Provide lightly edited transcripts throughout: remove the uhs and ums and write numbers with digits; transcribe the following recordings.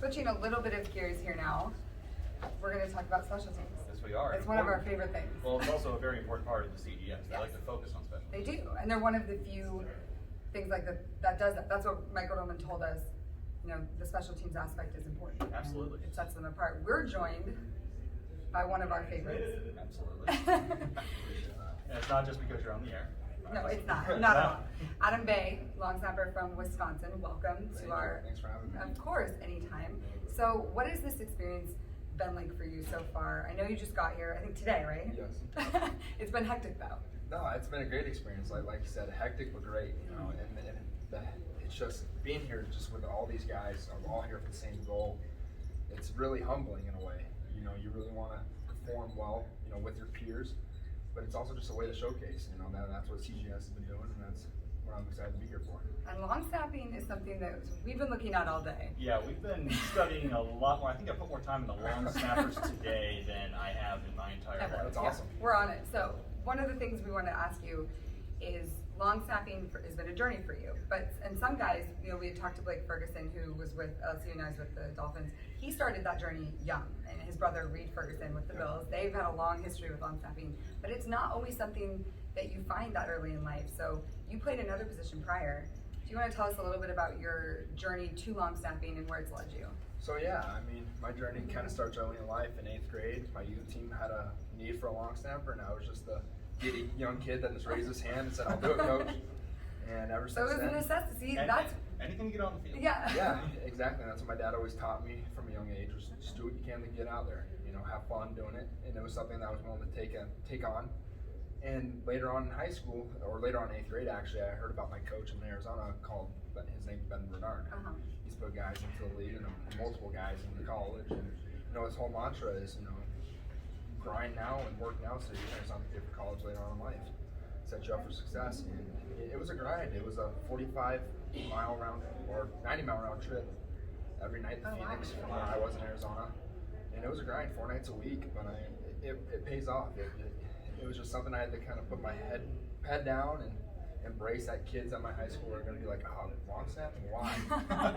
Switching a little bit of gears here now, we're going to talk about special teams. Yes, we are. It's one of our favorite things. Well, it's also a very important part of the CGS. They Yes. like to focus on special They teams. do, and they're one of the few things like that does that. That's what Michael Roman told us. You know, the special teams aspect is important. Absolutely. It sets them apart. We're joined by one of our favorites. Absolutely. And it's not just because you're on the air. No, it's not. Not at all. Adam Bay, long snapper from Wisconsin. Welcome to our. Thanks for having me. Of course, anytime. So, what has this experience been like for you so far? I know you just got here. I think today, right? Yes. It's been hectic though. No, it's been a great experience. Like you said, hectic but great. You know, and it's just being here, just with all these guys, all here for the same goal. It's really humbling in a way. You know, you really want to perform well, you know, with your peers, but it's also just a way to showcase. You know, that's what CGS has been doing, and that's what I'm excited to be here for. And long snapping is something that we've been looking at all day. Yeah, we've been studying a lot more. I think I put more time in the long snappers today than I have in my entire Ever. life. That's awesome. Yeah, we're on it. So one of the things we want to ask you is long snapping has been a journey for you. And some guys, you know, we had talked to Blake Ferguson, who was with LSU and I was with the Dolphins. He started that journey young, and his brother Reed Ferguson with the Bills. They've had a long history with long snapping, but it's not always something that you find that early in life. So you played another position prior. Do you want to tell us a little bit about your journey to long snapping and where it's led you? So yeah, I mean, my journey kind of starts early in life. In 8th grade, my youth team had a need for a long snapper, and I was just the giddy young kid that just raised his hand and said, "I'll do it, coach." And ever So since it was then, a necessity. And- That's anything to get on the field. yeah. yeah, exactly. That's what my dad always taught me from a young age: was just do what you can to get out there. You know, have fun doing it. And it was something that I was willing to take on. And later on in high school, or later on in 8th grade, actually, I heard about my coach in Arizona called, his name's Ben Bernard. Uh-huh. He's put guys into the league and multiple guys into college. And you know, his whole mantra is, you know, grind now and work now so you're going to something for college later on in life. Set you up for success. And it was a grind. It was a 45-mile round or 90-mile round trip every night to Phoenix from where I was in Arizona. And it was a grind, 4 nights a week, but it pays off. It was just something I had to kind of put my head down and embrace that kids at my high school are going to be like, "Oh, long snapping, why?"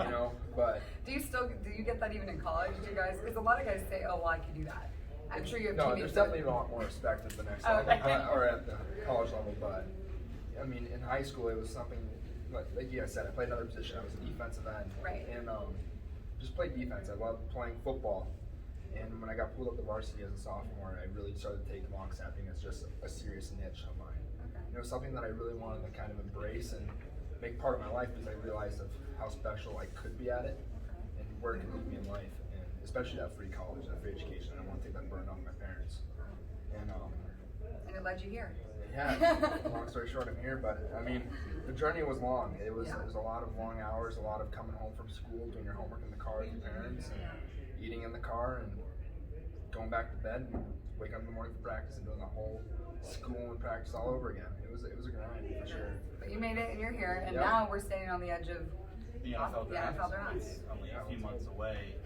You know, but Do you get that even in college? Do you guys? Because a lot of guys say, "Oh, well, I could do that." I'm sure you have no, teammates. there's definitely a lot more respect at the next level or at the college level. But I mean, in high school, it was something like you guys said. I played another position. I was a defensive end, Right. And just played defense. I loved playing football. And when I got pulled up to varsity as a sophomore, I really started to take long snapping as just a serious niche of mine. Okay. You know, something that I really wanted to kind of embrace and make part of my life because I realized of how special I could be at it and where it could lead me in life, and especially that free college, that free education. I don't want to take that burden off my parents. And And it led you here. yeah, long story short, I'm here. But I mean, the journey was long. It was a lot of long hours, a lot of coming home from school, doing your homework in the car with your parents, and eating in the car, and going back to bed and waking up in the morning for practice and doing the whole school and practice all over again. It was a grind for sure. But you made it, and you're here, and Yep. now we're standing on the edge of The NFL draft NFL draft. is only a few months away.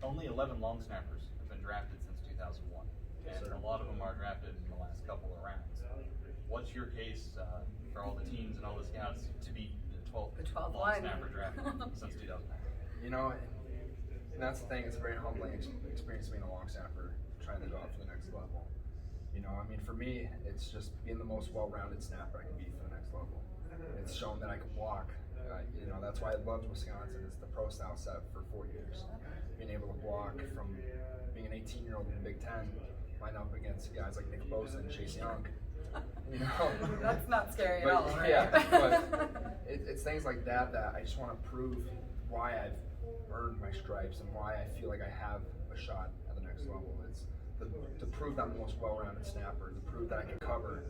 Only 11 long snappers have been drafted since 2001, and a lot of them are drafted in the last couple of rounds. What's your case for all the teams and all the scouts to be the 12th, The 12th long one. snapper drafted since 2009? You know, and that's the thing. It's a very humbling experience being a long snapper, trying to go up for the next level. You know, I mean, for me, it's just being the most well-rounded snapper I can be for the next level. It's shown that I can block. You know, that's why I loved Wisconsin. It's the pro style set for 4 years. Being able to block from being an 18-year-old in the Big Ten, line up against guys like Nick Bosa and Chase Young. You know, That's not scary at but, all, right? yeah, but it's things like that that I just want to prove why I've earned my stripes and why I feel like I have a shot at the next level. It's to prove that I'm the most well-rounded snapper, to prove that I can cover,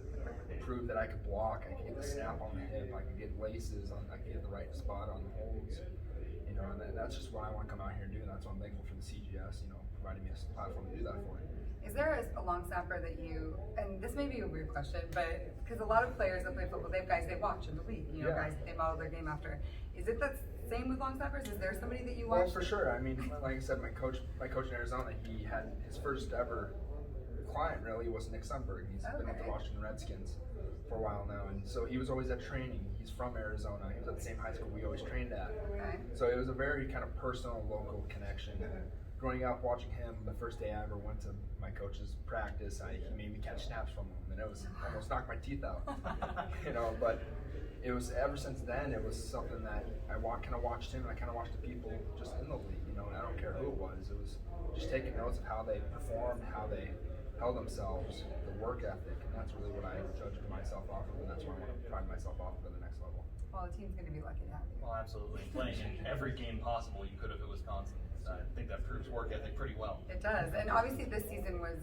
to prove that I can block, I can get the snap on the hip, I can get laces, I can get the right spot on the holds. You know, and that's just what I want to come out here and do. And that's why I'm thankful for the CGS, you know, providing me a platform to do that for. Is there a long snapper that you, and this may be a weird question, but because a lot of players that play football, they have guys they watch in the league, you know, guys that they model their game after. Is it the same with long snappers? Is there somebody that you watch? Well, for sure. I mean, like I said, my coach in Arizona, he had his first ever client really was Nick Sundberg. He's been with the Washington Redskins for a while now, and so he was always at training. He's from Arizona. He was at the same high school we always trained at. Okay. So it was a very kind of personal, local connection. Growing up, watching him, the first day I ever went to my coach's practice, he made me catch snaps from him, and it was almost knocked my teeth out. But it was ever since then. It was something that I kind of watched him, and I kind of watched the people just in the league. And I don't care who it was. It was just taking notes of how they performed, how they held themselves, the work ethic, and that's really what I judged myself off of, and that's where I want to pride myself off of at the next level. Well, the team's going to be lucky to have you. Well, absolutely. Playing in every game possible you could have at Wisconsin. I think that proves work ethic pretty well. It does. And obviously this season was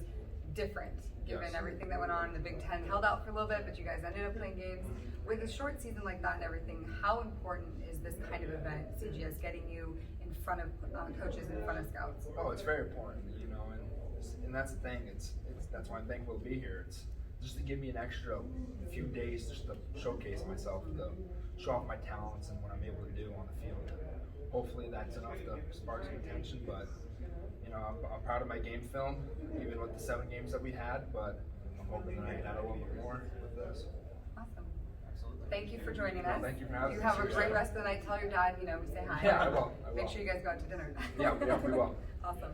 different given Yes. everything that went on. The Big Ten held out for a little bit, but you guys ended up playing games. With a short season like that and everything, how important is this kind of event, CGS, getting you in front of coaches, in front of scouts? Oh, it's very important, and that's the thing. That's why I'm thankful to be here. It's just to give me an extra few days just to showcase myself, to show off my talents and what I'm able to do on the field. Hopefully that's enough to spark some attention, but I'm proud of my game film, even with the 7 games that we had, but I'm hoping that I can add a little bit more with this. Awesome. Absolutely. Thank you for joining us. Thank you for having You us. have a great Seriously. rest of the night. Tell your dad, we say hi. Yeah, I will. Make sure you guys go out to dinner. Yeah, we will. Awesome.